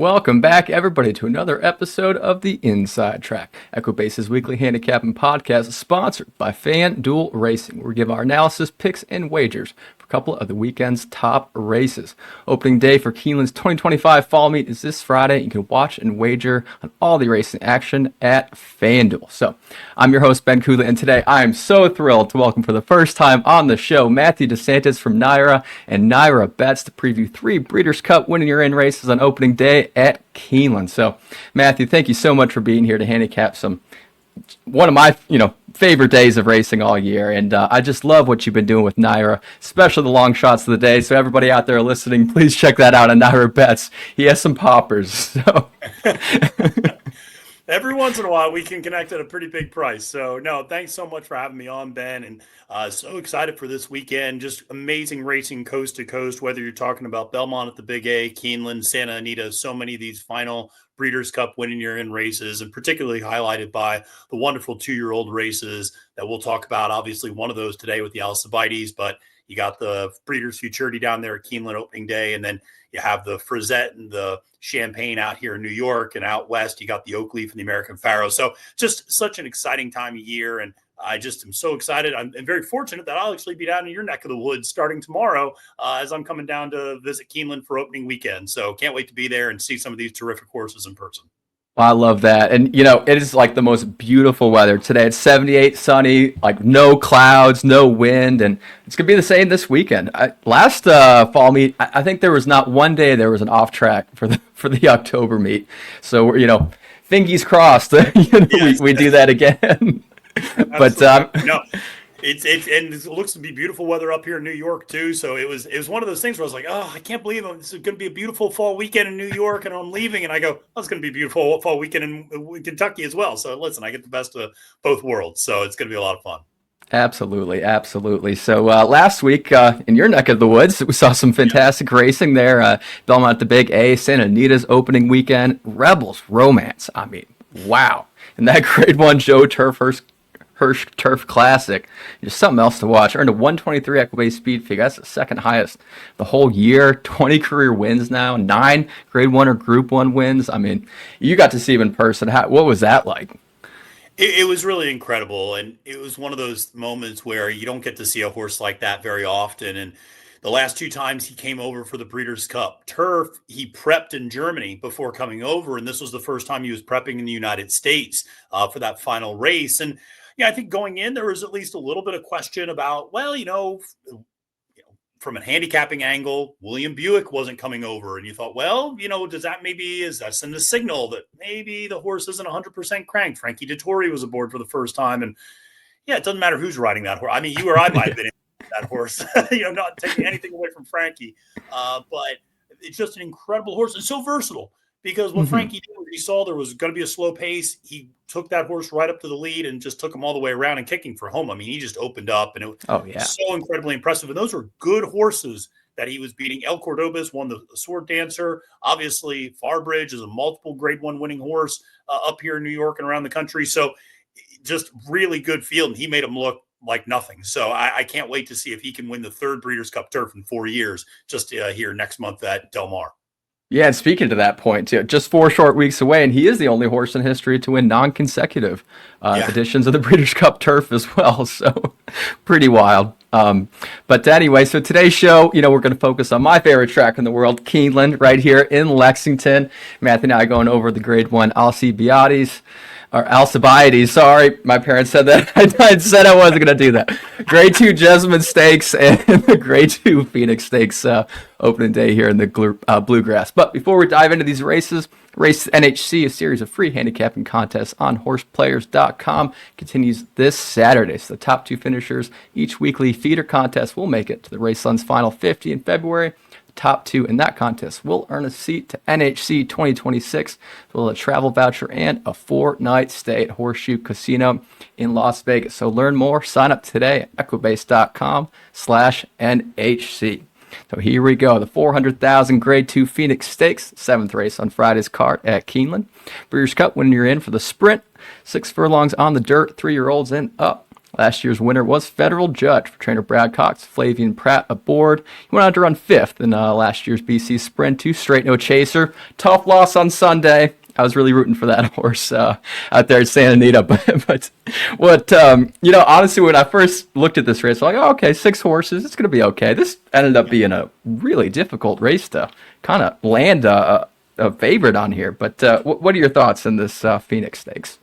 Welcome back, everybody, to another episode of the Inside Track, Equibase's weekly handicapping podcast, sponsored by FanDuel Racing, where we give our analysis, picks, and wagers for a couple of the weekend's top races. Opening day for Keeneland's 2025 Fall Meet is this Friday. You can watch and wager on all the racing action at FanDuel. So, I'm your host, Ben Kudla, and today I am so thrilled to welcome for the first time on the show Matthew DeSantis from Naira and Naira Bets to preview 3 Breeders' Cup winning your in races on opening day at Keeneland. So, Matthew, thank you so much for being here to handicap one of my favorite days of racing all year, and I just love what you've been doing with Naira, especially the long shots of the day. So everybody out there listening, please check that out on Naira Bets. He has some poppers. So every once in a while we can connect at a pretty big price. So no, thanks so much for having me on, Ben, and so excited for this weekend. Just amazing racing coast to coast, whether you're talking about Belmont at the Big A, Keeneland, Santa Anita, so many of these final Breeders' Cup winning year in races, and particularly highlighted by the wonderful 2-year-old races that we'll talk about. Obviously one of those today with the Alcibiades, but you got the Breeders' Futurity down there at Keeneland opening day, and then you have the Frizette and the Champagne out here in New York, and out west you got the Oak Leaf and the American Pharoah. So just such an exciting time of year, and I just am so excited. I'm very fortunate that I'll actually be down in your neck of the woods starting tomorrow as I'm coming down to visit Keeneland for opening weekend. So can't wait to be there and see some of these terrific horses in person. I love that. And, it is like the most beautiful weather today. It's 78, sunny, like no clouds, no wind, and it's going to be the same this weekend. Last fall meet, I think there was not one day there was an off track for the October meet. So, fingers crossed, Yes. we do that again. But no, it looks to be beautiful weather up here in New York too. So it was one of those things where I was like, oh, I can't believe this is going to be a beautiful fall weekend in New York, and I'm leaving, and I go, oh, it's going to be a beautiful fall weekend in Kentucky as well. So listen, I get the best of both worlds. So it's going to be a lot of fun. Absolutely. So last week in your neck of the woods, we saw some fantastic racing there. Belmont at the Big A, Santa Anita's opening weekend, Rebels Romance. I mean, wow. And that Grade 1 Joe Hirsch Turf Classic, just something else to watch. Earned a 123 Equibase speed figure. That's the second highest the whole year. 20 career wins now, 9 Grade 1 or Group 1 wins. I mean, you got to see him in person. What was that like? It was really incredible, and it was one of those moments where you don't get to see a horse like that very often. And the last 2 times he came over for the Breeders' Cup Turf, he prepped in Germany before coming over, and this was the first time he was prepping in the United States for that final race. And yeah, I think going in, there was at least a little bit of question about, well, from a handicapping angle, William Buick wasn't coming over. And you thought, well, does that is that send a signal that maybe the horse isn't 100% cranked? Frankie Dettori was aboard for the first time. And yeah, it doesn't matter who's riding that horse. I mean, you or I might have been in that horse, not taking anything away from Frankie. But it's just an incredible horse and so versatile. Because what Frankie did, he saw there was going to be a slow pace. He took that horse right up to the lead and just took him all the way around and kicking for home. I mean, he just opened up, and it was so incredibly impressive. And those were good horses that he was beating. El Cordobas won the Sword Dancer. Obviously, Farbridge is a multiple Grade 1 winning horse up here in New York and around the country. So just really good field, and he made him look like nothing. So I can't wait to see if he can win the 3rd Breeders' Cup Turf in 4 years, just here next month at Del Mar. Yeah, and speaking to that point, too, just 4 short weeks away, and he is the only horse in history to win non-consecutive editions of the Breeders' Cup Turf as well. So pretty wild. But anyway, so today's show, we're going to focus on my favorite track in the world, Keeneland, right here in Lexington. Matthew and I going over the Grade 1 Alcibiades, sorry, my parents said that. I said I wasn't going to do that. Grade 2 Jessamine Stakes and the Grade 2 Phoenix Stakes opening day here in the Bluegrass. But before we dive into these races, Race NHC, a series of free handicapping contests on horseplayers.com, continues this Saturday. So the top 2 finishers each weekly feeder contest will make it to the Raceland's Final 50 in February. Top 2 in that contest will earn a seat to NHC 2026, as well as a travel voucher and a 4-night stay at Horseshoe Casino in Las Vegas. So learn more, sign up today at equibase.com/NHC. So here we go. The 400,000 Grade 2 Phoenix Stakes, 7th race on Friday's card at Keeneland. Breeders' Cup when you're in for the sprint. 6 furlongs on the dirt, 3-year-olds and up. Last year's winner was Federal Judge for trainer Brad Cox, Flavian Pratt aboard. He went on to run 5th in last year's BC Sprint, 2 straight, no chaser. Tough loss on Sunday. I was really rooting for that horse out there at Santa Anita. But what, honestly, when I first looked at this race, I'm like, oh, okay, 6 horses, it's going to be okay. This ended up being a really difficult race to kind of land a favorite on here. But what are your thoughts on this Phoenix Stakes?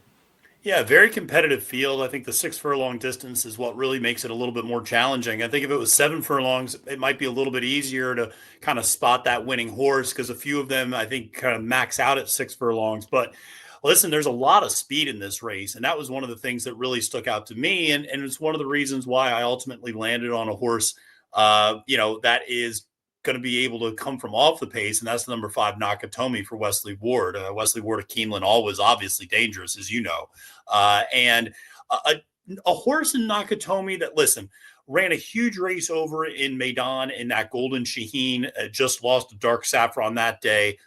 Yeah, very competitive field. I think the 6 furlong distance is what really makes it a little bit more challenging. I think if it was 7 furlongs, it might be a little bit easier to kind of spot that winning horse because a few of them, I think, kind of max out at 6 furlongs. But listen, there's a lot of speed in this race. And that was one of the things that really stuck out to me. And it's one of the reasons why I ultimately landed on a horse, that is going to be able to come from off the pace, and that's the number 5 Nakatomi for Wesley Ward. Wesley Ward of Keeneland, always obviously dangerous, as you know, and a horse in Nakatomi that, listen, ran a huge race over in Maidan in that Golden Shaheen, just lost to Dark Saffron that day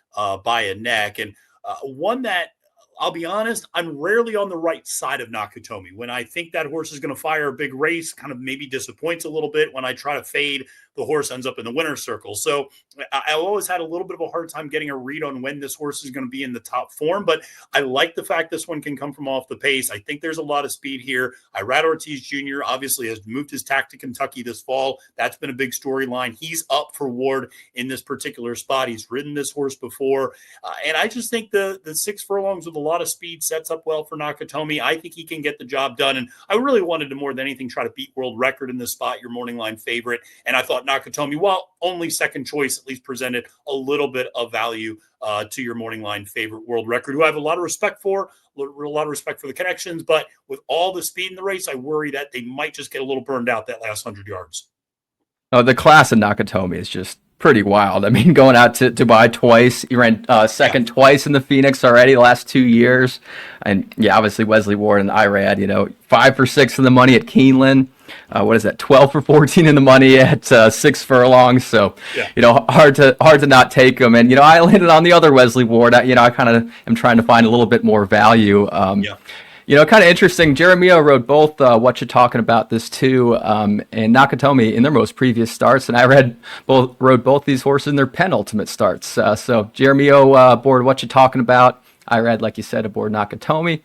by a neck, and one that, I'll be honest, I'm rarely on the right side of Nakatomi. When I think that horse is going to fire a big race, kind of maybe disappoints a little bit. When I try to fade, the horse ends up in the winner's circle. So I always had a little bit of a hard time getting a read on when this horse is going to be in the top form. But I like the fact this one can come from off the pace. I think there's a lot of speed here. Irad Ortiz Jr. obviously has moved his tack to Kentucky this fall. That's been a big storyline. He's up for Ward in this particular spot. He's ridden this horse before. And I just think the 6 furlongs with a lot of speed sets up well for Nakatomi. I think he can get the job done. And I really wanted to, more than anything, try to beat world record in this spot, your morning line favorite. And I thought Nakatomi, while only second choice, at least presented a little bit of value to your morning line favorite world record, who I have a lot of respect for, a lot of respect for the connections. But with all the speed in the race, I worry that they might just get a little burned out that last 100 yards. Oh, the class of Nakatomi is just pretty wild. I mean, going out to Dubai twice, he ran second twice in the Phoenix already the last 2 years. And yeah, obviously Wesley Ward and Irad, 5 for 6 in the money at Keeneland. What is that? 12 for 14 in the money at 6 furlongs. So, hard to not take them. And, I landed on the other Wesley Ward. I kind of am trying to find a little bit more value. Kind of interesting. Jeremio rode both What You Talking About this too, and Nakatomi in their most previous starts, and I rode both these horses in their penultimate starts. So Jeremio aboard What You Talking About. Irad, like you said, aboard Nakatomi.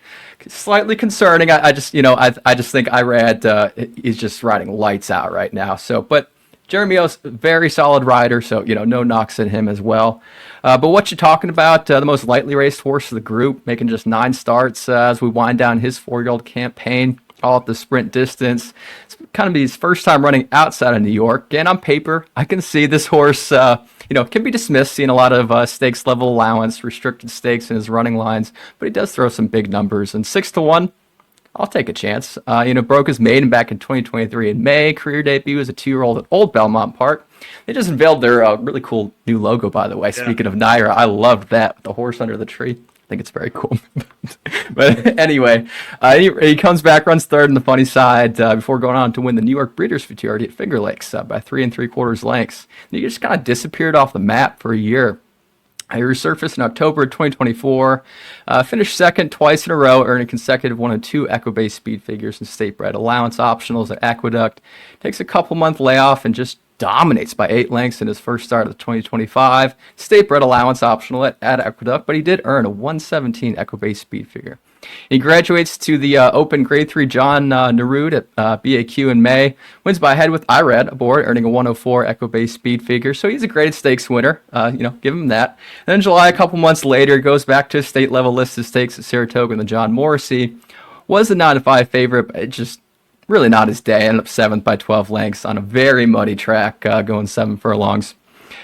Slightly concerning. I just think Irad is just riding lights out right now. So, but Jeremio's a very solid rider, so no knocks at him as well. But What You Talking About, the most lightly raced horse of the group, making just 9 starts as we wind down his 4-year-old campaign, all at the sprint distance. It's kind of his first time running outside of New York, and on paper, I can see this horse, can be dismissed, seeing a lot of stakes level allowance, restricted stakes in his running lines, but he does throw some big numbers, and 6-1. I'll take a chance. Broke his maiden back in 2023 in May. Career debut as a 2-year-old at Old Belmont Park. They just unveiled their really cool new logo, by the way. Yeah. Speaking of Naira, I loved that with the horse under the tree. I think it's very cool. But anyway, he comes back, runs third in the funny side before going on to win the New York Breeders' Futurity at Finger Lakes by 3 3/4 lengths. And he just kind of disappeared off the map for a year. He resurfaced in October of 2024, finished second twice in a row, earning consecutive 1 and 2 Equibase speed figures and state-bred allowance optionals at Aqueduct. Takes a couple-month layoff and just dominates by 8 lengths in his first start of the 2025 state-bred allowance optional at Aqueduct, but he did earn a 117 Equibase speed figure. He graduates to the Open Grade 3 John Nerud at BAQ in May. Wins by a head with Irad aboard, earning a 104 Equibase speed figure. So he's a graded stakes winner. Give him that. And then in July, a couple months later, goes back to state level listed stakes at Saratoga and the John Morrissey. Was the 9-5 favorite, but it just really not his day. Ended up 7th by 12 lengths on a very muddy track, going 7 furlongs.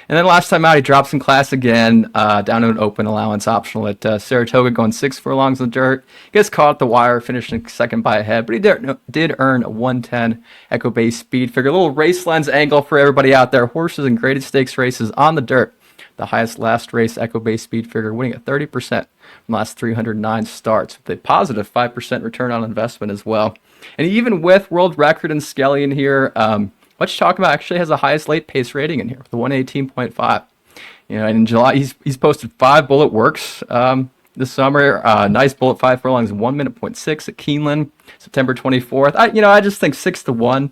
And then last time out, he drops in class again, down to an open allowance optional at Saratoga, going 6 furlongs in the dirt. Gets caught at the wire, finishing second by a head, but he did earn a 110 Equibase speed figure. A little race lens angle for everybody out there. Horses and graded stakes races on the dirt. The highest last race Equibase speed figure, winning at 30% from last 309 starts, with a positive 5% return on investment as well. And even with world record and Skelly in here, What You Talking About actually has the highest late pace rating in here, with the 118.5. And in July, he's posted 5 bullet works. this summer. Nice bullet 5 furlongs, 1 minute 0.6 at Keeneland, September 24th. I just think 6-1.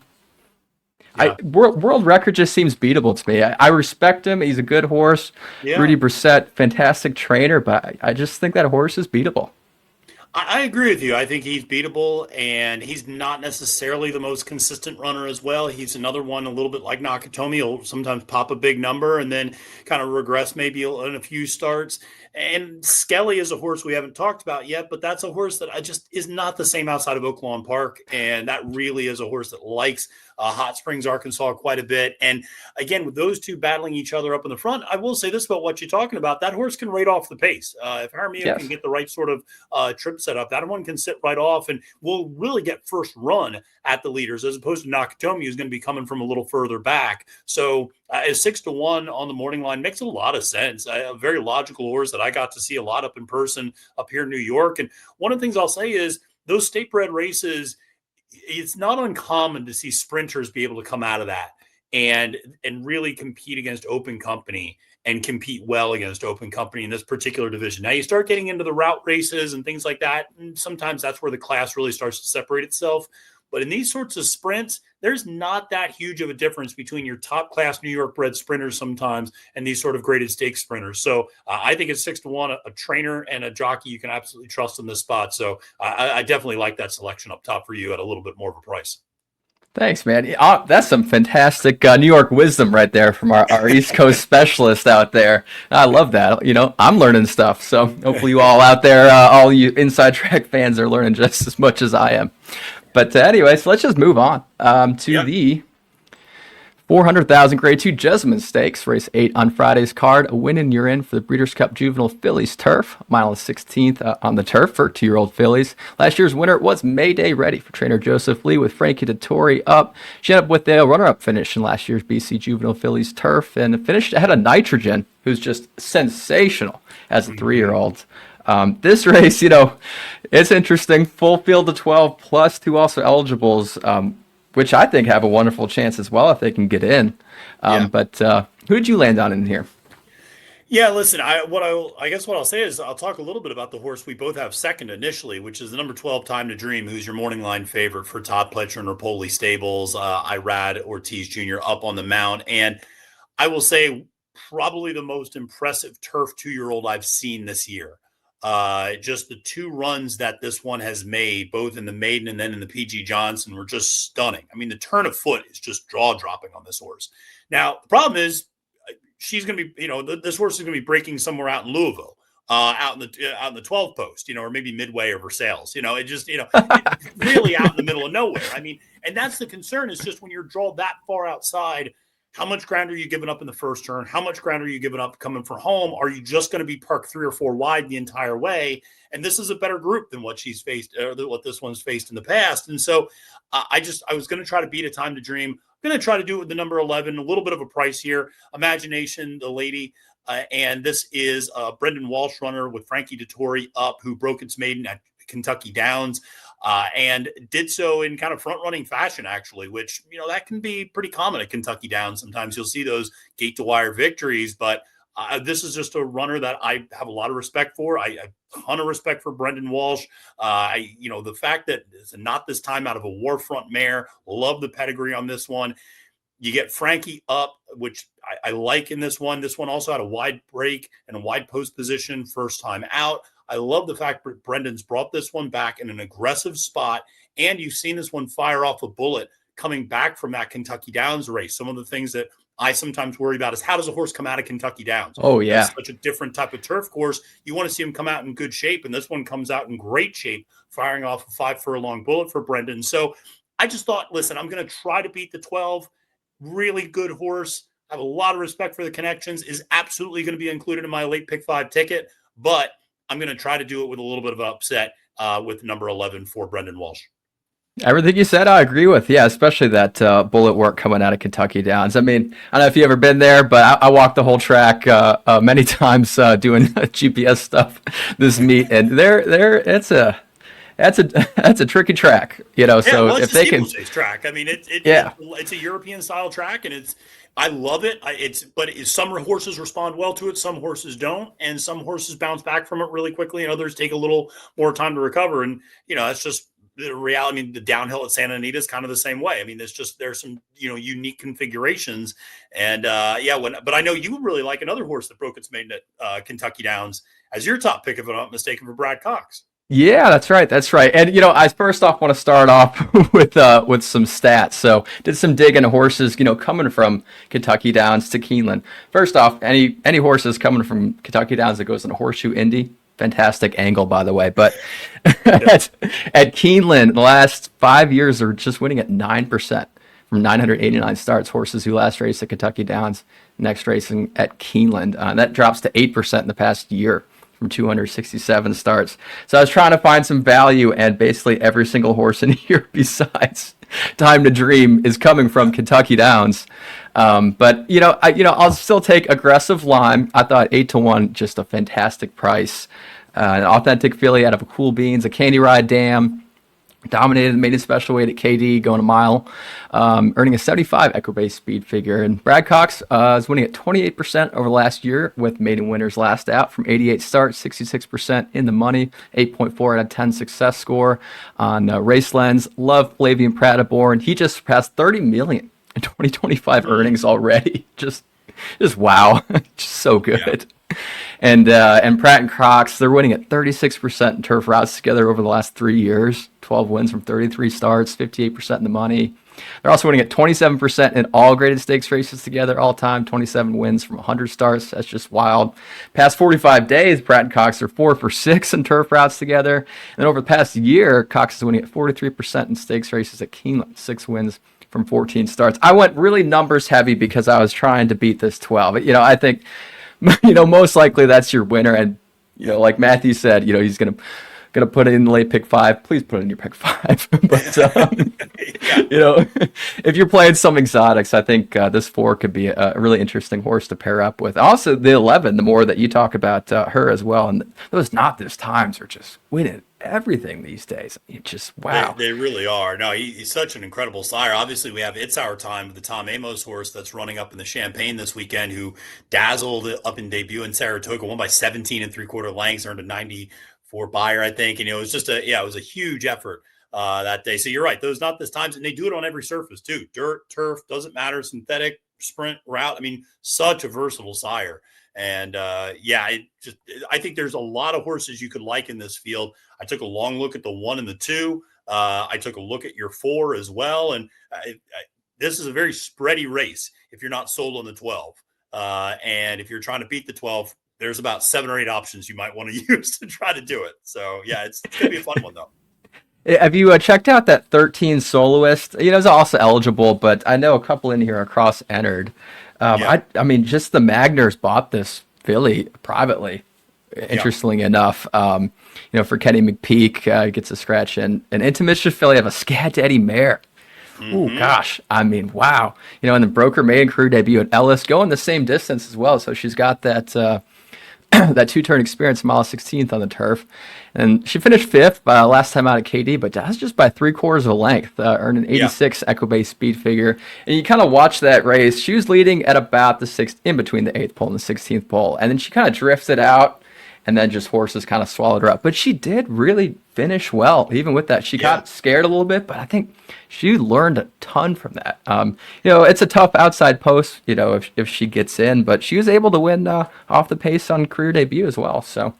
Yeah. World record just seems beatable to me. I respect him. He's a good horse. Yeah. Rudy Brissett, fantastic trainer, but I just think that horse is beatable. I agree with you. I think he's beatable, and he's not necessarily the most consistent runner as well. He's another one a little bit like Nakatomi. He'll sometimes pop a big number and then kind of regress maybe in a few starts. And Skelly is a horse we haven't talked about yet, but that's a horse that I just is not the same outside of Oaklawn Park. And that really is a horse that likes Hot Springs, Arkansas quite a bit. And again, with those two battling each other up in the front, I will say this about what you're talking about. That horse can rate off the pace. If Jaramillo can get the right sort of trip set up, that one can sit right off and will really get first run at the leaders, as opposed to Nakatomi, who's going to be coming from a little further back. So 6-1 on the morning line makes a lot of sense. A very logical horse that I got to see a lot up in person up here in New York. And one of the things I'll say is those state bred races, it's not uncommon to see sprinters be able to come out of that and really compete against open company and compete well against open company in this particular division. Now you start getting into the route races and things like that, and sometimes that's where the class really starts to separate itself. But in these sorts of sprints, there's not that huge of a difference between your top class New York bred sprinters sometimes and these sort of graded stakes sprinters. So I think it's 6-1, a trainer and a jockey you can absolutely trust in this spot. So I definitely like that selection up top for you at a little bit more of a price. Thanks, man. That's some fantastic New York wisdom right there from our East Coast specialist out there. I love that. I'm learning stuff. So hopefully you all out there, all you Inside Track fans are learning just as much as I am. But anyways, let's just move on to the 400,000 Grade 2 Jessamine Stakes, race 8 on Friday's card. A win and you're in for the Breeders' Cup Juvenile Fillies Turf, mile 16th on the turf for 2-year-old fillies. Last year's winner was Mayday Ready for trainer Joseph Lee with Frankie Dettori up. She ended up with a runner-up finish in last year's BC Juvenile Fillies Turf and finished ahead of Nitrogen, who's just sensational as a 3-year-old. This race, it's interesting. Full field of 12 plus 2 also eligibles, which I think have a wonderful chance as well if they can get in. But who did you land on in here? Yeah, listen, I guess what I'll say is I'll talk a little bit about the horse we both have second initially, which is the number 12 Time to Dream, who's your morning line favorite for Todd Pletcher and Rapoli Stables. Irad Ortiz Jr. up on the mount. And I will say probably the most impressive turf 2-year-old I've seen this year. Just the 2 runs that this one has made, both in the maiden and then in the PG Johnson, were just stunning. I mean, the turn of foot is just jaw dropping on this horse. Now, the problem is she's going to be, this horse is going to be breaking somewhere out in Louisville, out in the 12 post, or maybe Midway or Versailles. It just, it's really out in the middle of nowhere. I mean, and that's the concern, is just when you're drawn that far outside, how much ground are you giving up in the first turn? How much ground are you giving up coming from home? Are you just going to be parked 3 or 4 wide the entire way? And this is a better group than what she's faced, or what this one's faced in the past. And so I was going to try to beat A Time to Dream. I'm going to try to do it with the number 11, a little bit of a price here. Imagination, the lady. And this is a Brendan Walsh runner with Frankie Dettori up, who broke its maiden at Kentucky Downs. And did so in kind of front-running fashion, actually, which, that can be pretty common at Kentucky Downs. Sometimes you'll see those gate-to-wire victories, but this is just a runner that I have a lot of respect for. I a ton of respect for Brendan Walsh. The fact that it's not this time out of a Warfront mare, love the pedigree on this one. You get Frankie up, which I like in this one. This one also had a wide break and a wide post position first time out. I love the fact that Brendan's brought this one back in an aggressive spot, and you've seen this one fire off a bullet coming back from that Kentucky Downs race. Some of the things that I sometimes worry about is, how does a horse come out of Kentucky Downs? Oh, yeah. It's such a different type of turf course. You want to see him come out in good shape, and this one comes out in great shape, firing off a 5-furlong bullet for Brendan. So I just thought, listen, I'm going to try to beat the 12. Really good horse. I have a lot of respect for the connections. Is absolutely going to be included in my late pick 5 ticket, but I'm going to try to do it with a little bit of an upset with number 11 for Brendan Walsh. Everything you said, I agree with. Yeah, especially that bullet work coming out of Kentucky Downs. I mean, I don't know if you've ever been there, but I walked the whole track many times doing GPS stuff this meet, and that's a tricky track, So well, if they can, track. I mean, it's a European style track, and it's I love it. Some horses respond well to it, some horses don't, and some horses bounce back from it really quickly, and others take a little more time to recover. And that's just the reality. I mean, the downhill at Santa Anita is kind of the same way. I mean, there's some unique configurations, and but I know you really like another horse that broke its maiden at Kentucky Downs as your top pick, if I'm not mistaken, for Brad Cox. Yeah, that's right. That's right. And I first off want to start off with some stats. So did some digging of horses, coming from Kentucky Downs to Keeneland. First off, any horses coming from Kentucky Downs that goes in a horseshoe Indy, fantastic angle by the way. But at Keeneland, the last 5 years are just winning at 9% from 989 starts. Horses who last raced at Kentucky Downs, next racing at Keeneland. That drops to 8% in the past year from 267 starts. So I was trying to find some value, and basically every single horse in here besides Time to Dream is coming from Kentucky Downs. But I'll still take Aggressive Lime. I thought 8-1, just a fantastic price. An Authentic Filly out of a Cool Beans, a Candy Ride Dam. Dominated the maiden special weight at KD, going a mile, earning a 75 Equibase speed figure. And Brad Cox is winning at 28% over the last year, with maiden winners last out from 88 starts, 66% in the money, 8.4 out of 10 success score on Race Lens. Love Flavian Pratterborn. He just surpassed 30 million in 2025 earnings already. Just wow, just so good. Yeah. And Pratt and Cox, they're winning at 36% in turf routes together over the last 3 years. 12 wins from 33 starts, 58% in the money. They're also winning at 27% in all graded stakes races together all time, 27 wins from 100 starts. That's just wild. Past 45 days, Pratt and Cox are 4 for 6 in turf routes together. And over the past year, Cox is winning at 43% in stakes races at Keeneland, 6 wins from 14 starts. I went really numbers heavy because I was trying to beat this 12. I think most likely that's your winner. And, like Matthew said, he's going to put it in the late pick 5. Please put it in your pick 5. But, if you're playing some exotics, I think this 4 could be a really interesting horse to pair up with. Also, the 11, the more that you talk about her as well. And those Not This Times are just winning everything these days. It's just wow. They really are. No, he's such an incredible sire. Obviously, we have It's Our Time, the Tom Amos horse that's running up in the Champagne this weekend, who dazzled up in debut in Saratoga, won by 17 3/4 lengths, earned a 94 buyer, I think. And it was just it was a huge effort that day. So you're right. Those Not This Times, and they do it on every surface too. Dirt, turf, doesn't matter. Synthetic, sprint, route. I mean, such a versatile sire. And I think there's a lot of horses you could like in this field. I took a long look at the 1 and the 2. I took a look at your 4 as well. And this is a very spready race if you're not sold on the 12. And if you're trying to beat the 12, there's about 7 or 8 options you might want to use to try to do it. So, yeah, it's going to be a fun one, though. Have you checked out that 13 Soloist? It's also eligible, but I know a couple in here are cross-entered. I mean, just the Magners bought this filly privately, interestingly enough. For Kenny McPeak, gets a scratch in. An Intimate filly of a Scat Daddy mare. Mm-hmm. Oh, gosh. I mean, wow. And the Broker Maiden Crew debut at Ellis, going the same distance as well. So she's got that that 2-turn experience, mile 16th on the turf. And she finished 5th last time out at KD, but that's just by 3/4 of a length, earned an 86 Equibase speed figure. And you kind of watch that race. She was leading at about the 6th, in between the 8th pole and the 16th pole. And then she kind of drifted out, and then just horses kind of swallowed her up. But she did really finish well, even with that. She got scared a little bit, but I think she learned a ton from that. It's a tough outside post, if she gets in, but she was able to win off the pace on career debut as well. So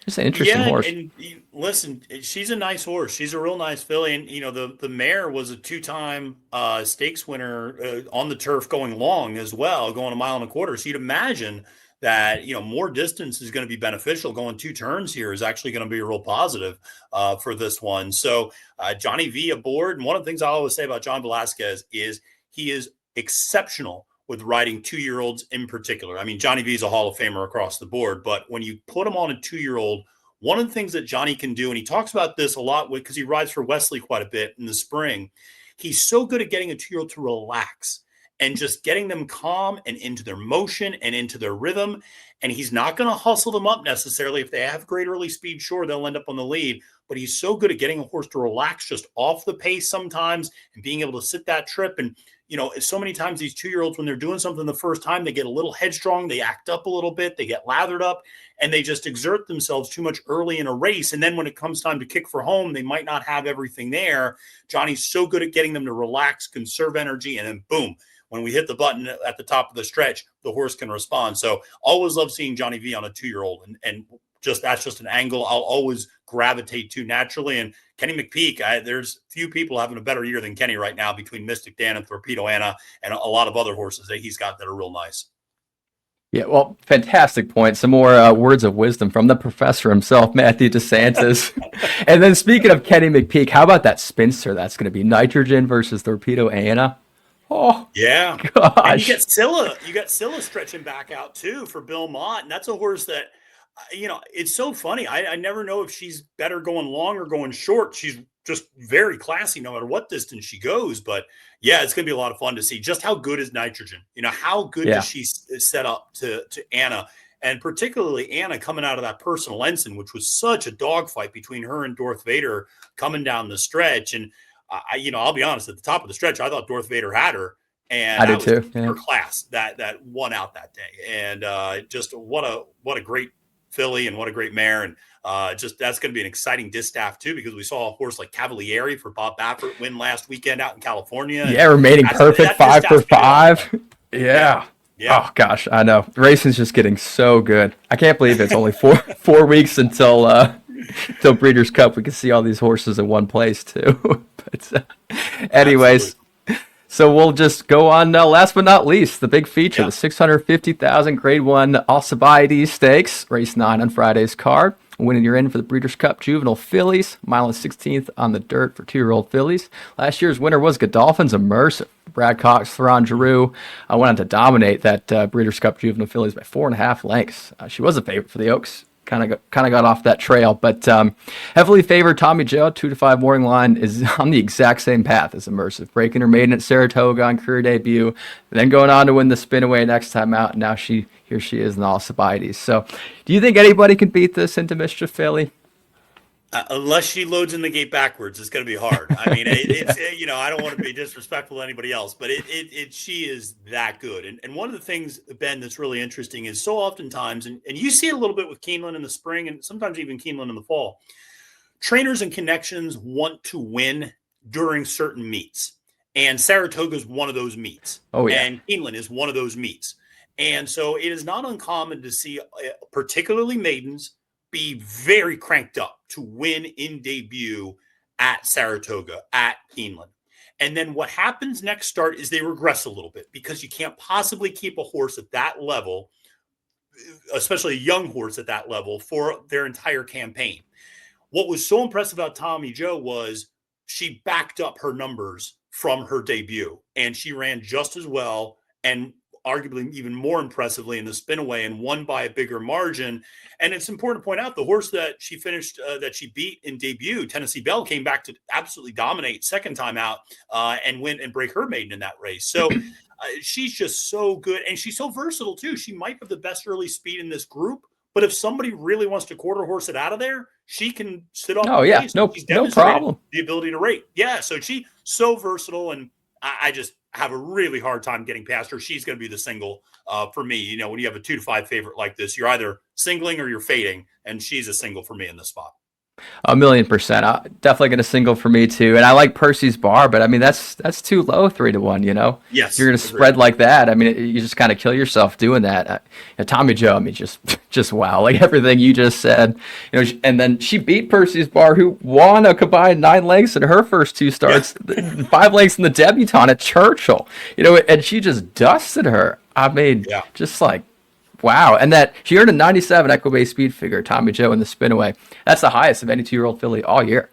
just an interesting horse. And listen, she's a nice horse. She's a real nice filly. And, the mare was a 2-time stakes winner on the turf going long as well, going 1.25 miles. So you'd imagine that, more distance is going to be beneficial. Going 2 turns here is actually going to be a real positive for this one. So Johnny V aboard. And one of the things I always say about John Velasquez is he is exceptional with riding 2-year-olds in particular. I mean, Johnny V is a Hall of Famer across the board, but when you put him on a 2-year-old, one of the things that Johnny can do, and he talks about this a lot because he rides for Wesley quite a bit in the spring, he's so good at getting a 2-year-old to relax and just getting them calm and into their motion and into their rhythm. And he's not going to hustle them up necessarily. If they have great early speed, sure, they'll end up on the lead, but he's so good at getting a horse to relax just off the pace sometimes and being able to sit that trip. And, so many times these 2-year-olds, when they're doing something the first time, they get a little headstrong, they act up a little bit, they get lathered up, and they just exert themselves too much early in a race. And then when it comes time to kick for home, they might not have everything there. Johnny's so good at getting them to relax, conserve energy, and then boom, when we hit the button at the top of the stretch, the horse can respond. So always love seeing Johnny V on a 2-year-old, and that's just an angle I'll always gravitate to naturally. And Kenny McPeak, there's few people having a better year than Kenny right now between Mystic Dan and Torpedo Anna and a lot of other horses that he's got that are real nice. Yeah, well, fantastic point. Some more words of wisdom from the professor himself, Matthew DeSantis. And then speaking of Kenny McPeak, how about that spinster that's going to be Nitrogen versus Torpedo Anna? Oh, yeah. Gosh. And you got Scylla stretching back out too for Bill Mott. And that's a horse that, it's so funny. I never know if she's better going long or going short. She's just very classy no matter what distance she goes. But yeah, it's going to be a lot of fun to see just how good is Nitrogen. How good does she set up to Anna? And particularly Anna coming out of that personal ensign, which was such a dogfight between her and Darth Vader coming down the stretch. And I'll be honest, at the top of the stretch, I thought Darth Vader had her. And I did too. Her class that won out that day. And just what a great filly and what a great mare. And just that's going to be an exciting distaff too, because we saw a horse like Cavalieri for Bob Baffert win last weekend out in California. Yeah, remaining perfect 5 for 5. Yeah. Oh gosh, I know. Racing's just getting so good. I can't believe it's only four weeks until Breeders' Cup. We can see all these horses in one place too. But anyways. Absolutely. So we'll just go on, last but not least, the big feature, the 650,000 Grade 1 Alcibiades Stakes, race 9 on Friday's card. Winning your in for the Breeders' Cup Juvenile Fillies, mile and 16th on the dirt for 2-year-old fillies. Last year's winner was Godolphin's Immersive. Brad Cox, Theron Giroux went on to dominate that Breeders' Cup Juvenile Fillies by 4.5 lengths. She was a favorite for the Oaks. Kind of got off that trail, but heavily favored Tommy Joe, 2-5 morning line, is on the exact same path as Immersive, breaking her maiden at Saratoga on career debut, then going on to win the Spinaway next time out, and now here she is in the Alcibiades. So, do you think anybody can beat this into Mischief Philly? Unless she loads in the gate backwards, it's going to be hard. I mean, it's I don't want to be disrespectful to anybody else, but she is that good. And one of the things, Ben, that's really interesting is so oftentimes, and you see it a little bit with Keeneland in the spring and sometimes even Keeneland in the fall, trainers and connections want to win during certain meets. And Saratoga is one of those meets. Oh, yeah. And Keeneland is one of those meets. And so it is not uncommon to see particularly maidens be very cranked up to win in debut at Saratoga, at Keeneland. And then what happens next start is they regress a little bit because you can't possibly keep a horse at that level, especially a young horse at that level, for their entire campaign. What was so impressive about Tommy Joe was she backed up her numbers from her debut, and she ran just as well and arguably even more impressively in the Spinaway and won by a bigger margin. And it's important to point out the horse that she finished, that she beat in debut, Tennessee Belle, came back to absolutely dominate second time out and win and break her maiden in that race. So she's just so good. And she's so versatile too. She might have the best early speed in this group, but if somebody really wants to quarter horse it out of there, she can sit off. Oh yeah, no problem. The ability to rate. Yeah. So she's so versatile, and I just have a really hard time getting past her. She's going to be the single for me. When you have a 2-5 favorite like this, you're either singling or you're fading, and she's a single for me in this spot. 1,000,000%. Definitely going to single for me too. And I like Percy's Bar, but I mean that's too low, 3-1. Yes, you're going to spread like that. I mean, you just kind of kill yourself doing that. Tommy Joe, I mean, just wow, like everything you just said. And then she beat Percy's Bar, who won a combined 9 lengths in her first 2 starts, 5 lengths in the debutante at Churchill. And she just dusted her. I mean, just like. Wow. And that she earned a 97 Equibase speed figure, Tommy Joe in the Spinaway. That's the highest of any 2-year-old filly all year.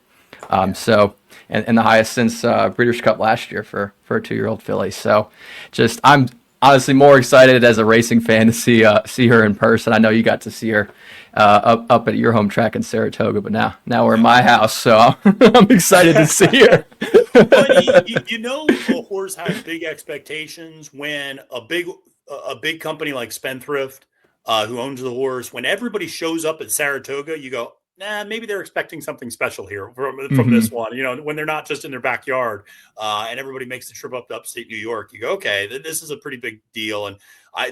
So, and the highest since Breeders' Cup last year for a 2-year-old filly. So just, I'm honestly more excited as a racing fan to see her in person. I know you got to see her up at your home track in Saratoga, but now we're in my house. So I'm excited to see her. But a horse has big expectations when a big company like Spendthrift, who owns the horse, when everybody shows up at Saratoga, you go, maybe they're expecting something special here from this one. When they're not just in their backyard, and everybody makes the trip up to upstate New York, you go, okay, this is a pretty big deal. And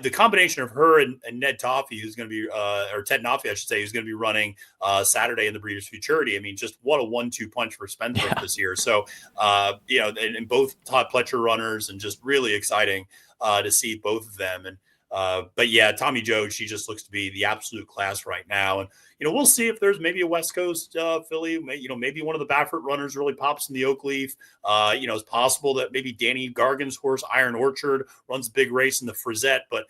the combination of her and Ned Toffee, who's going to be, or Ted Noffey, I should say, who's going to be running Saturday in the Breeders' Futurity. I mean, just what a 1-2 punch for Spendthrift this year. So, and both Todd Pletcher runners, and just really exciting to see both of them. And but yeah, Tommy Joe, she just looks to be the absolute class right now. And we'll see if there's maybe a West Coast filly. Maybe one of the Baffert runners really pops in the Oakleaf. It's possible that maybe Danny Gargan's horse Iron Orchard runs a big race in the Frisette. But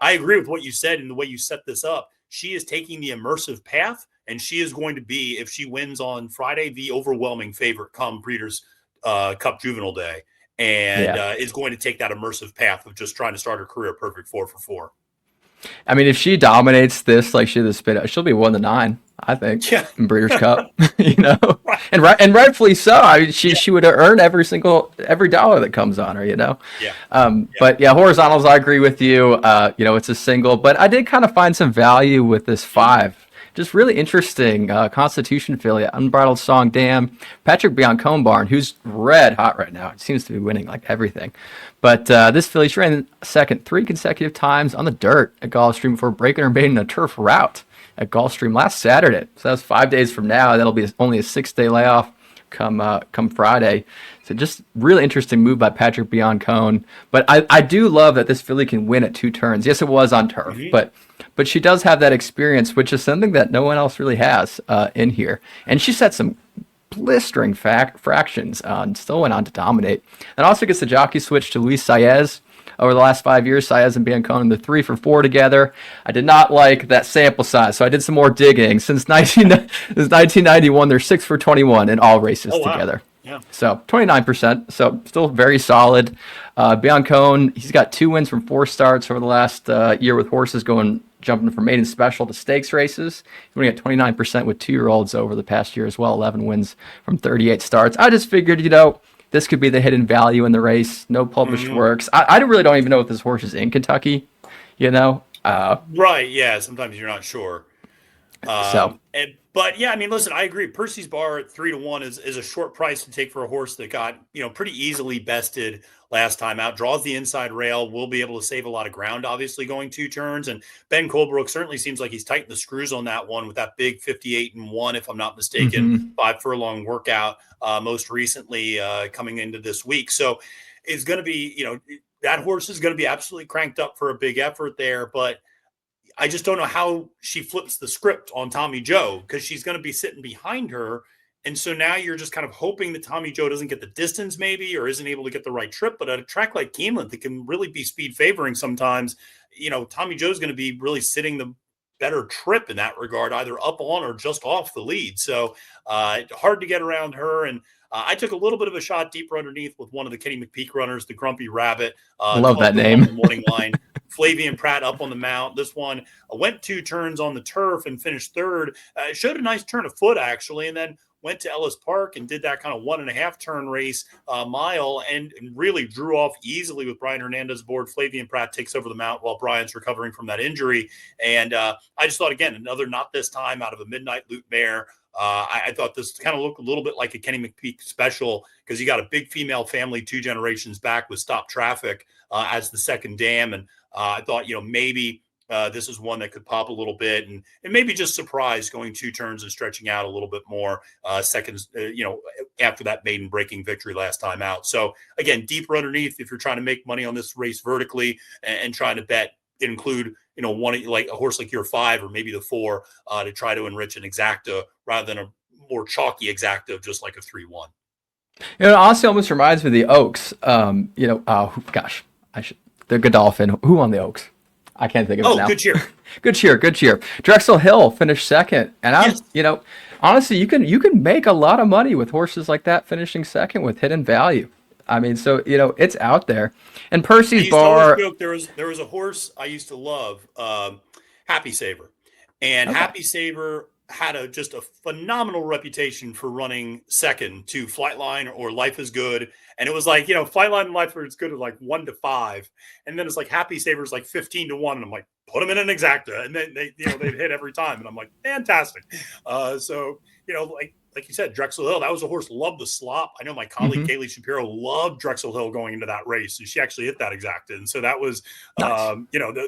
I agree with what you said and the way you set this up. She is taking the immersive path, and she is going to be, if she wins on Friday, the overwhelming favorite come Breeders' Cup Juvenile Day. And is going to take that immersive path of just trying to start her career perfect 4-for-4. I mean, if she dominates this like she did the Spit, she'll be 1-9, I think, in Breeders' Cup. Right. and rightfully so. I mean, she would earn every dollar that comes on her. But yeah, horizontals, I agree with you. It's a single, but I did kind of find some value with this 5. Just really interesting Constitution filly, Unbridled Song Dam, Patrick Biancone, who's red hot right now. It seems to be winning like everything. But this filly, she ran second 3 consecutive times on the dirt at Gulfstream before breaking her maiden in a turf route at Gulfstream last Saturday. So that's 5 days from now. That'll be only a 6-day layoff come Friday. So just really interesting move by Patrick Biancone. But I do love that this filly can win at 2 turns. Yes, it was on turf, but she does have that experience, which is something that no one else really has in here. And she set some blistering fractions and still went on to dominate. And also gets the jockey switch to Luis Saez. Over the last 5 years, Saez and Biancone, the 3-for-4 together. I did not like that sample size, so I did some more digging. Since 1991, they're 6-for-21 in all races together. Yeah. So 29%, so still very solid. Biancone, he's got 2 wins from 4 starts over the last year with horses jumping from maiden special to stakes races. He's only got 29% with 2-year-olds over the past year as well, 11 wins from 38 starts. I just figured, this could be the hidden value in the race. No published works. I really don't even know if this horse is in Kentucky, Right, yeah, sometimes you're not sure. But yeah, I mean, listen, I agree. Percy's Bar at 3-1 is a short price to take for a horse that got, pretty easily bested last time out. Draws the inside rail, will be able to save a lot of ground, obviously, going 2 turns. And Ben Colebrook certainly seems like he's tightened the screws on that one with that big 58-1, if I'm not mistaken, 5 furlong workout most recently coming into this week. So it's going to be, that horse is going to be absolutely cranked up for a big effort there. But I just don't know how she flips the script on Tommy Joe, because she's going to be sitting behind her. And so now you're just kind of hoping that Tommy Joe doesn't get the distance maybe, or isn't able to get the right trip. But at a track like Keeneland, that can really be speed favoring sometimes, Tommy Joe's going to be really sitting the better trip in that regard, either up on or just off the lead. So hard to get around her. And I took a little bit of a shot deeper underneath with one of the Kenny McPeak runners, the Grumpy Rabbit. Love that name. On the morning line. Flavian Pratt up on the mount. This one went 2 turns on the turf and finished 3rd. Showed a nice turn of foot, actually, and then went to Ellis Park and did that kind of 1.5 turn race mile and really drew off easily with Brian Hernandez aboard. Flavian Pratt takes over the mount while Brian's recovering from that injury. And I just thought, again, another not this time out of a Midnight Loot mare. I thought this kind of looked a little bit like a Kenny McPeak special, because you got a big female family 2 generations back with Stop Traffic as the second dam. And I thought, maybe this is one that could pop a little bit and maybe just surprise going 2 turns and stretching out a little bit more seconds, after that maiden breaking victory last time out. So again, deeper underneath, if you're trying to make money on this race vertically and trying to bet, include, one like a horse like your 5 or maybe the 4 to try to enrich an exacta rather than a more chalky exacta of just like a 3-1. It honestly almost reminds me of the Oaks. The Godolphin. Who won the Oaks? I can't think of it now. Good cheer. Good cheer. Drexel Hill finished second. And honestly, you can make a lot of money with horses like that finishing second with hidden value. I mean, so, it's out there. And Percy's Bar. There was a horse I used to love, Happy Saver. And okay. Happy Saver had just a phenomenal reputation for running second to Flightline or Life is Good. And it was like, Flightline and Life is Good are like 1-5. And then it's like Happy Saver's like 15-1. And I'm like, put them in an exacta. And then they'd hit every time. And I'm like, fantastic. So, like you said, Drexel Hill, that was a horse, loved the slop. I know my colleague Kaylee Shapiro loved Drexel Hill going into that race. And she actually hit that exacta. And so that was, Nice.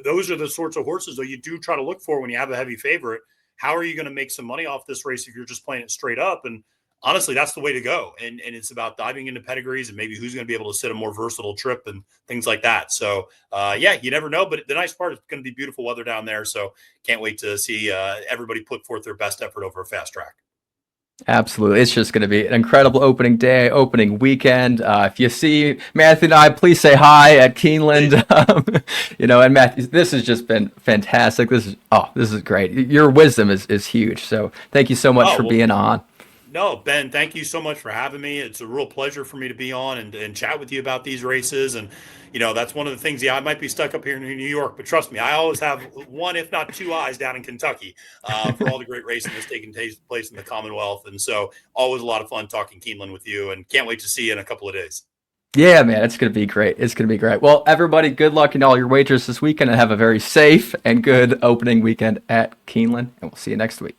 those are the sorts of horses, though, you do try to look for when you have a heavy favorite. How are you going to make some money off this race if you're just playing it straight up? And honestly, that's the way to go. And it's about diving into pedigrees and maybe who's going to be able to sit a more versatile trip and things like that. So, you never know. But the nice part is it's going to be beautiful weather down there. So can't wait to see everybody put forth their best effort over a fast track. Absolutely. It's just going to be an incredible opening day, opening weekend. If you see Matthew and I, please say hi at Keeneland. And Matthew, this has just been fantastic. This is great. Your wisdom is huge. So thank you so much for being on. No, Ben, thank you so much for having me. It's a real pleasure for me to be on and chat with you about these races. And, that's one of the things, I might be stuck up here in New York, but trust me, I always have one, if not two eyes down in Kentucky for all the great racing that's taking place in the Commonwealth. And so always a lot of fun talking Keeneland with you, and can't wait to see you in a couple of days. Yeah, man, it's going to be great. It's going to be great. Well, everybody, good luck in all your wagers this weekend and have a very safe and good opening weekend at Keeneland. And we'll see you next week.